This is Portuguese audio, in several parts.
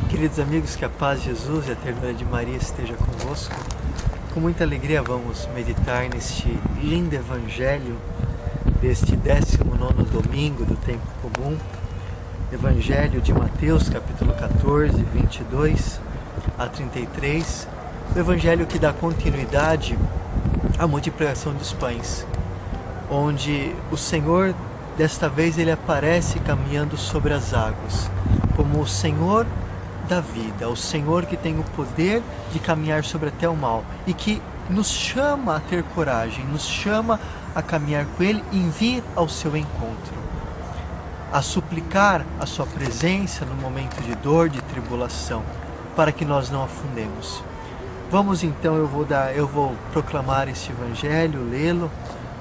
Queridos amigos, que a paz de Jesus e a ternura de Maria esteja convosco. Com muita alegria vamos meditar neste lindo Evangelho deste 19º domingo do tempo comum. Evangelho de Mateus, capítulo 14, 22 a 33. O Evangelho que dá continuidade à multiplicação dos pães, onde o Senhor, desta vez, ele aparece caminhando sobre as águas, como o Senhor da vida, o Senhor que tem o poder de caminhar sobre até o mal e que nos chama a ter coragem, nos chama a caminhar com Ele e vir ao seu encontro, a suplicar a sua presença no momento de dor, de tribulação, para que nós não afundemos. Vamos então, eu vou proclamar este Evangelho, lê-lo,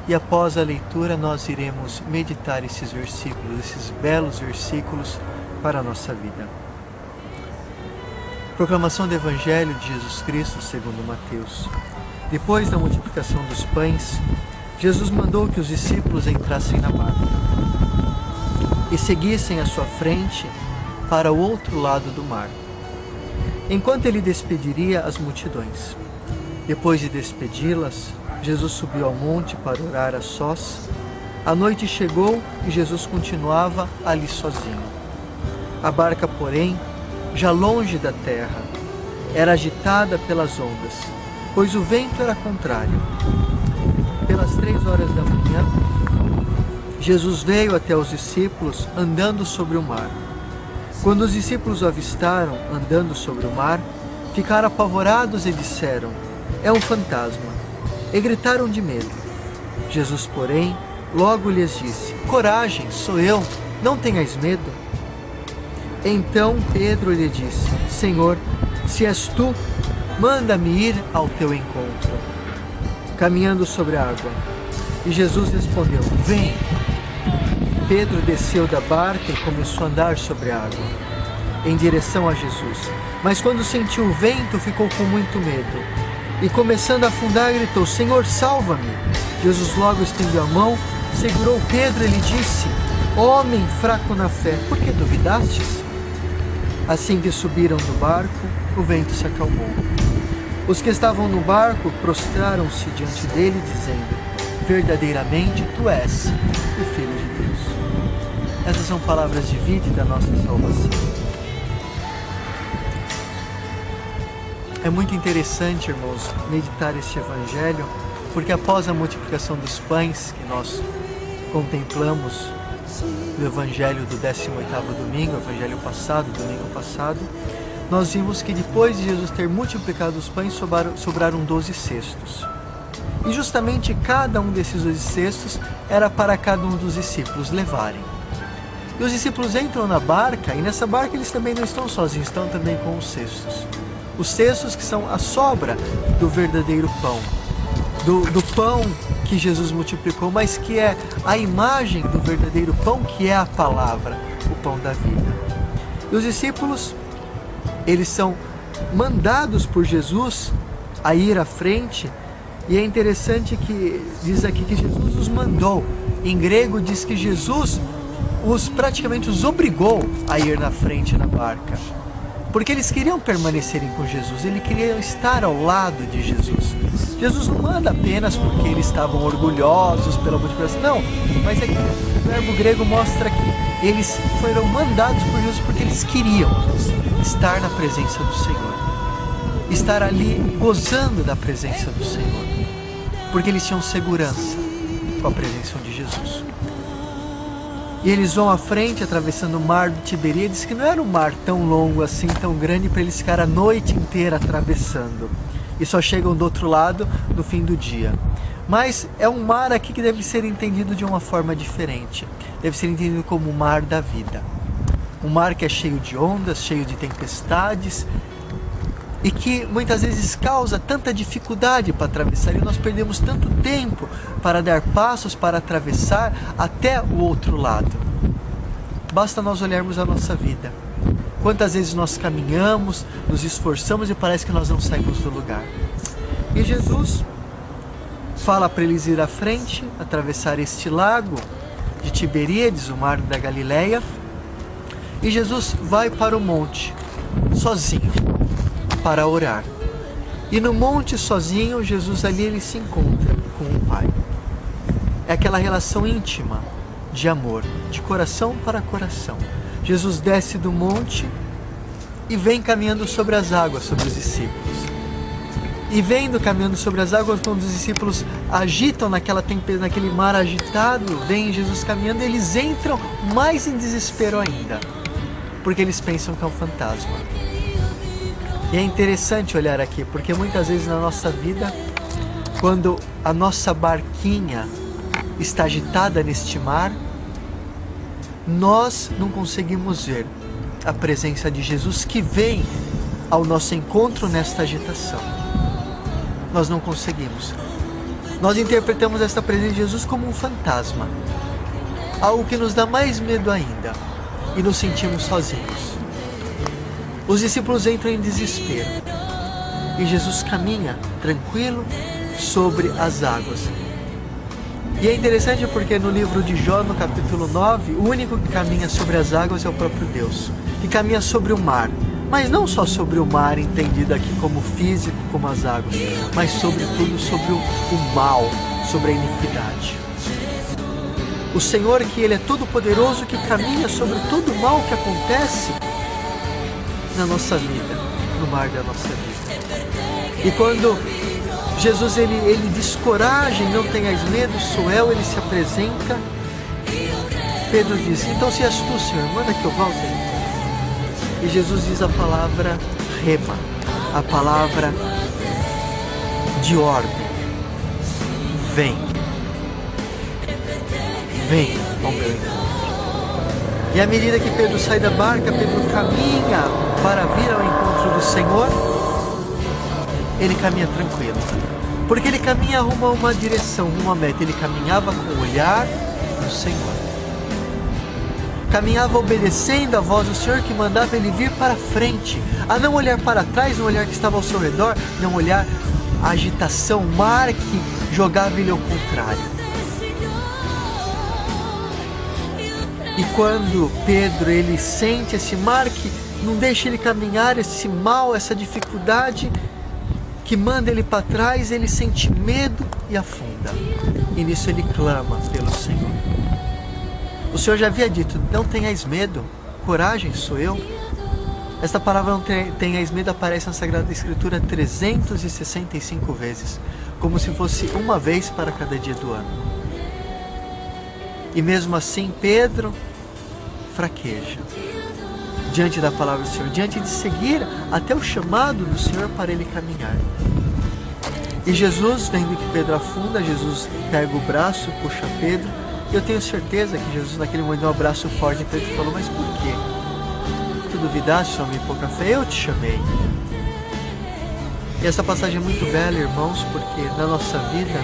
e após a leitura nós iremos meditar esses versículos, esses belos versículos para a nossa vida. Proclamação do Evangelho de Jesus Cristo segundo Mateus. Depois da multiplicação dos pães, Jesus mandou que os discípulos entrassem na barca e seguissem à sua frente para o outro lado do mar, enquanto ele despediria as multidões. Depois de despedi-las, Jesus subiu ao monte para orar a sós. A noite chegou e Jesus continuava ali sozinho. A barca, porém, já longe da terra, era agitada pelas ondas, pois o vento era contrário. Pelas 3 horas da manhã, Jesus veio até os discípulos andando sobre o mar. Quando os discípulos o avistaram andando sobre o mar, ficaram apavorados e disseram: "É um fantasma", e gritaram de medo. Jesus, porém, logo lhes disse: "Coragem, sou eu, não tenhais medo." Então Pedro lhe disse: "Senhor, se és tu, manda-me ir ao teu encontro, caminhando sobre a água." E Jesus respondeu: "Vem." Pedro desceu da barca e começou a andar sobre a água, em direção a Jesus. Mas quando sentiu o vento, ficou com muito medo. E começando a afundar, gritou: "Senhor, salva-me." Jesus logo estendeu a mão, segurou Pedro e lhe disse: "Homem fraco na fé, por que duvidastes?" Assim que subiram do barco, o vento se acalmou. Os que estavam no barco prostraram-se diante dele, dizendo: "Verdadeiramente tu és o Filho de Deus." Essas são palavras de vida e da nossa salvação. É muito interessante, irmãos, meditar este Evangelho, porque após a multiplicação dos pães que nós contemplamos do Evangelho do 18º domingo, Evangelho passado, domingo passado, nós vimos que depois de Jesus ter multiplicado os pães, sobraram 12 cestos. E justamente cada um desses 12 cestos era para cada um dos discípulos levarem. E os discípulos entram na barca, e nessa barca eles também não estão sozinhos, estão também com os cestos. Os cestos que são a sobra do verdadeiro pão, do pão que Jesus multiplicou, mas que é a imagem do verdadeiro pão, que é a palavra, o pão da vida. E os discípulos, eles são mandados por Jesus a ir à frente, e é interessante que diz aqui que Jesus os mandou. Em grego diz que Jesus praticamente os obrigou a ir na frente na barca, porque eles queriam permanecerem com Jesus, eles queriam estar ao lado de Jesus. Jesus não manda apenas porque eles estavam orgulhosos pela multiplicação, não, mas é que o verbo grego mostra que eles foram mandados por Jesus porque eles queriam estar na presença do Senhor, estar ali gozando da presença do Senhor, porque eles tinham segurança com a presença de Jesus. E eles vão à frente, atravessando o mar do Tiberíades, que não era um mar tão longo assim, tão grande, para eles ficar a noite inteira atravessando. e só chegam do outro lado no fim do dia. Mas é um mar aqui que deve ser entendido de uma forma diferente. Deve ser entendido como o mar da vida. Um mar que é cheio de ondas, cheio de tempestades, e que muitas vezes causa tanta dificuldade para atravessar, e nós perdemos tanto tempo para dar passos para atravessar até o outro lado. Basta nós olharmos a nossa vida. Quantas vezes nós caminhamos, nos esforçamos e parece que nós não saímos do lugar. E Jesus fala para eles ir à frente, atravessar este lago de Tiberíades, o mar da Galileia, e Jesus vai para o monte, sozinho, para orar. E no monte sozinho, Jesus ali ele se encontra com o Pai. É aquela relação íntima de amor, de coração para coração. Jesus desce do monte e vem caminhando sobre as águas, sobre os discípulos. E vendo caminhando sobre as águas, quando os discípulos agitam naquele mar agitado, vem Jesus caminhando, eles entram mais em desespero ainda, porque eles pensam que é um fantasma. E é interessante olhar aqui, porque muitas vezes na nossa vida, quando a nossa barquinha está agitada neste mar, nós não conseguimos ver a presença de Jesus que vem ao nosso encontro nesta agitação. Nós não conseguimos. Nós interpretamos esta presença de Jesus como um fantasma, algo que nos dá mais medo ainda, e nos sentimos sozinhos. Os discípulos entram em desespero e Jesus caminha tranquilo sobre as águas. E é interessante porque no livro de Jó, no capítulo 9, o único que caminha sobre as águas é o próprio Deus, que caminha sobre o mar. Mas não só sobre o mar, entendido aqui como físico, como as águas, mas sobretudo sobre o mal, sobre a iniquidade. O Senhor, que Ele é todo poderoso, que caminha sobre todo o mal que acontece na nossa vida, no mar da nossa vida. E quando Jesus ele descoraja e não tenhas medo, sou eu, ele se apresenta. Pedro diz, então se és tu, Senhor, manda que eu volte. E Jesus diz a palavra rema, a palavra de ordem. Vem. Vem ao meu encontro. E à medida que Pedro sai da barca, Pedro caminha para vir ao encontro do Senhor, ele caminha tranquilo. Porque ele caminha rumo a uma direção, rumo a uma meta. Ele caminhava com o olhar do Senhor. Caminhava obedecendo a voz do Senhor que mandava ele vir para frente, a não olhar para trás, não olhar que estava ao seu redor, não olhar a agitação, o mar que jogava ele ao contrário. E quando Pedro ele sente esse mar que não deixa ele caminhar, esse mal, essa dificuldade que manda ele para trás, ele sente medo e afunda. E nisso ele clama pelo Senhor. O Senhor já havia dito, não tenhais medo, coragem, sou eu. Esta palavra não tenhais medo aparece na Sagrada Escritura 365 vezes, como se fosse uma vez para cada dia do ano. E mesmo assim Pedro fraqueja diante da palavra do Senhor, diante de seguir até o chamado do Senhor para ele caminhar. E Jesus, vendo que Pedro afunda, Jesus pega o braço, puxa Pedro. Eu tenho certeza que Jesus naquele momento deu um abraço forte em Pedro e falou, mas por quê? Tu duvidaste, homem, pouca fé? Eu te chamei. E essa passagem é muito bela, irmãos, porque na nossa vida,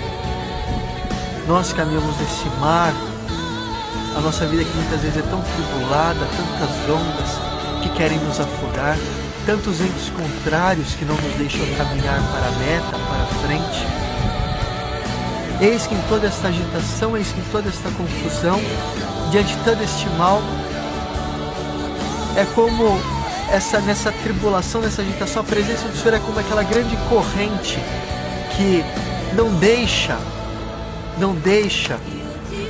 nós caminhamos nesse mar, a nossa vida que muitas vezes é tão tribulada, tantas ondas que querem nos afogar, tantos ventos contrários que não nos deixam caminhar para a meta, para a frente. Eis que em toda esta agitação, eis que em toda esta confusão, diante de todo este mal, é como nessa tribulação, nessa agitação, a presença do Senhor é como aquela grande corrente que não deixa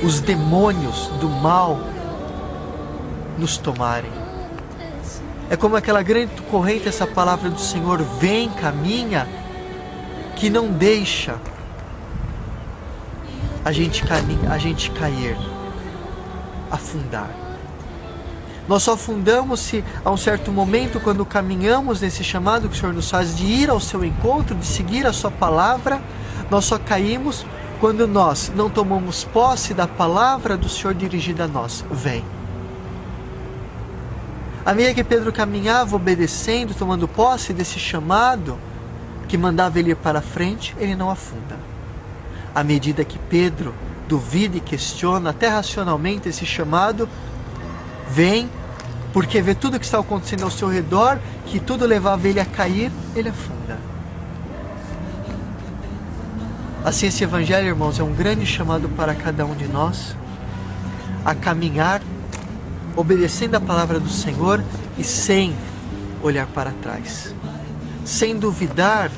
os demônios do mal nos tomarem. É como aquela grande corrente, essa palavra do Senhor, vem, caminha, que não deixa a gente cair, afundar. Nós só afundamos se a um certo momento, quando caminhamos nesse chamado que o Senhor nos faz de ir ao seu encontro, de seguir a sua palavra, nós só caímos quando nós não tomamos posse da palavra do Senhor dirigida a nós. Vem. À medida que Pedro caminhava obedecendo, tomando posse desse chamado que mandava ele ir para frente, ele não afunda. À medida que Pedro duvida e questiona até racionalmente esse chamado, vem, porque vê tudo o que está acontecendo ao seu redor, que tudo levava ele a cair, ele afunda. Assim, esse evangelho, irmãos, é um grande chamado para cada um de nós a caminhar obedecendo a palavra do Senhor e sem olhar para trás, sem duvidar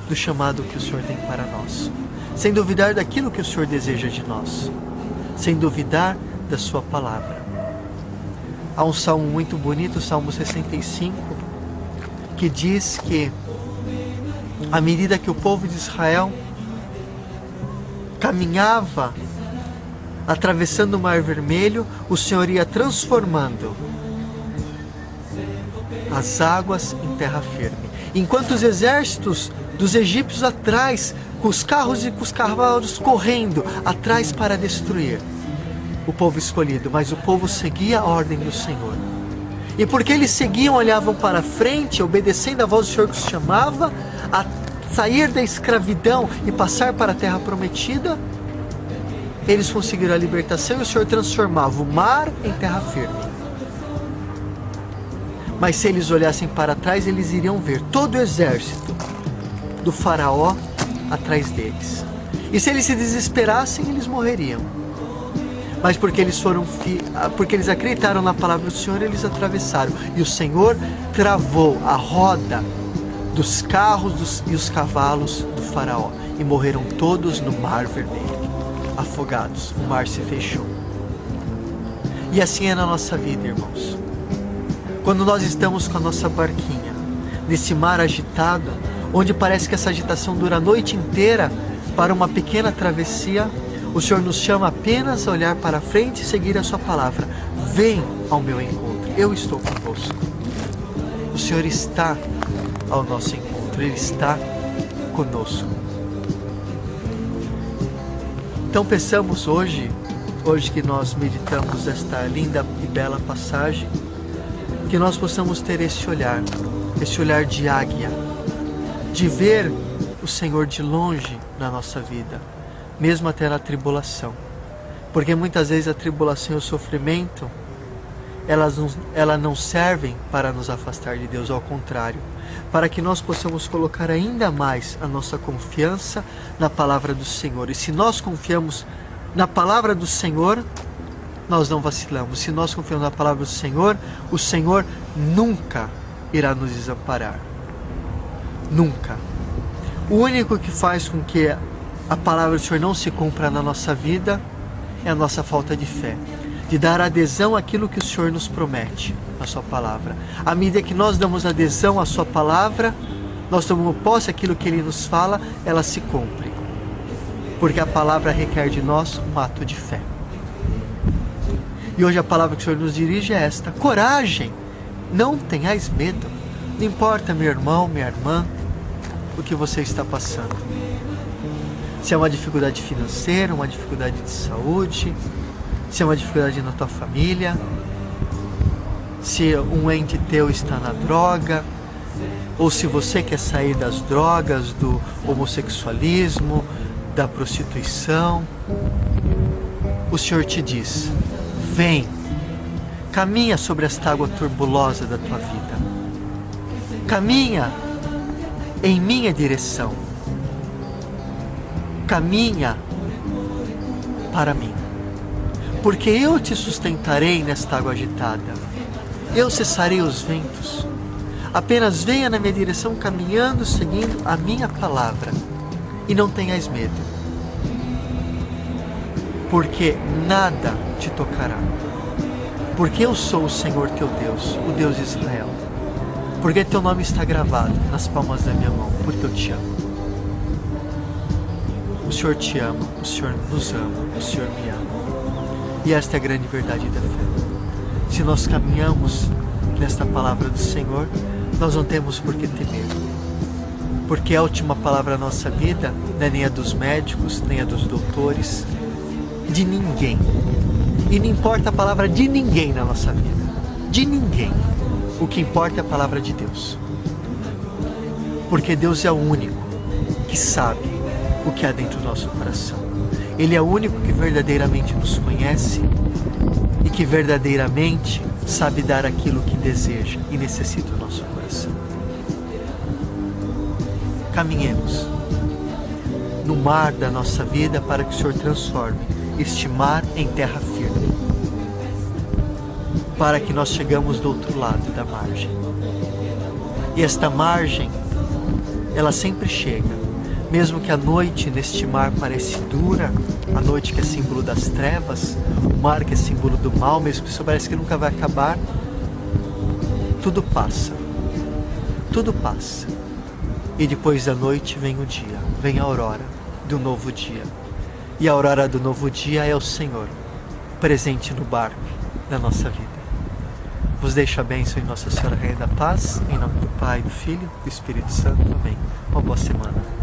do chamado que o Senhor tem para nós, sem duvidar daquilo que o Senhor deseja de nós, sem duvidar da sua palavra. Há um salmo muito bonito, o Salmo 65, que diz que à medida que o povo de Israel caminhava atravessando o Mar Vermelho, o Senhor ia transformando as águas em terra firme. Enquanto os exércitos dos egípcios atrás, com os carros e com os cavalos correndo atrás para destruir o povo escolhido, mas o povo seguia a ordem do Senhor. E porque eles seguiam, olhavam para frente, obedecendo a voz do Senhor que os chamava a sair da escravidão e passar para a terra prometida, eles conseguiram a libertação e o Senhor transformava o mar em terra firme. Mas se eles olhassem para trás, eles iriam ver todo o exército do faraó atrás deles. E se eles se desesperassem, eles morreriam. Mas porque eles acreditaram na palavra do Senhor, eles atravessaram. E o Senhor travou a roda dos carros e os cavalos do faraó. E morreram todos no Mar Vermelho. Afogados, o mar se fechou. E assim é na nossa vida, irmãos. Quando nós estamos com a nossa barquinha nesse mar agitado, onde parece que essa agitação dura a noite inteira para uma pequena travessia, o Senhor nos chama apenas a olhar para frente e seguir a sua palavra. Vem ao meu encontro, eu estou convosco. O Senhor está ao nosso encontro, Ele está conosco. Então peçamos hoje que nós meditamos esta linda e bela passagem, que nós possamos ter esse olhar de águia, de ver o Senhor de longe na nossa vida, mesmo até na tribulação. Porque muitas vezes a tribulação e o sofrimento, elas não servem para nos afastar de Deus, ao contrário, para que nós possamos colocar ainda mais a nossa confiança na palavra do Senhor. E se nós confiamos na palavra do Senhor, nós não vacilamos. Se nós confiamos na palavra do Senhor, o Senhor nunca irá nos desamparar. Nunca. O único que faz com que a palavra do Senhor não se cumpra na nossa vida é a nossa falta de fé, de dar adesão àquilo que o Senhor nos promete, a sua palavra. À medida que nós damos adesão à sua palavra, nós tomamos posse daquilo que Ele nos fala, ela se cumpre. Porque a palavra requer de nós um ato de fé. E hoje a palavra que o Senhor nos dirige é esta: coragem, não tenhais medo. Não importa, meu irmão, minha irmã, o que você está passando. Se é uma dificuldade financeira, uma dificuldade de saúde, se é uma dificuldade na tua família, se um ente teu está na droga, ou se você quer sair das drogas, do homossexualismo, da prostituição, o Senhor te diz: vem, caminha sobre esta água turbulosa da tua vida, caminha em minha direção, caminha para mim, porque eu te sustentarei nesta água agitada, eu cessarei os ventos. Apenas venha na minha direção caminhando, seguindo a minha palavra, e não tenhas medo, porque nada te tocará, porque eu sou o Senhor teu Deus, o Deus de Israel, porque teu nome está gravado nas palmas da minha mão, porque eu te amo. O Senhor te ama, o Senhor nos ama, o Senhor me ama. E esta é a grande verdade da fé. se nós caminhamos nesta palavra do Senhor, nós não temos por que temer. Porque a última palavra da nossa vida não é nem a dos médicos, nem a dos doutores, de ninguém. E não importa a palavra de ninguém na nossa vida. De ninguém. O que importa é a palavra de Deus. Porque Deus é o único que sabe o que há dentro do nosso coração. Ele é o único que verdadeiramente nos conhece e que verdadeiramente sabe dar aquilo que deseja e necessita do nosso coração. Caminhemos no mar da nossa vida para que o Senhor transforme este mar em terra firme, para que nós chegamos do outro lado da margem. E esta margem, ela sempre chega, mesmo que a noite neste mar pareça dura, a noite que é símbolo das trevas, o mar que é símbolo do mal, mesmo que isso parece que nunca vai acabar, tudo passa. Tudo passa. E depois da noite vem o dia, vem a aurora do novo dia. E a aurora do novo dia é o Senhor, presente no barco da nossa vida. Vos deixo a bênção em Nossa Senhora Rainha da Paz, em nome do Pai, do Filho e do Espírito Santo. Amém. Uma boa semana.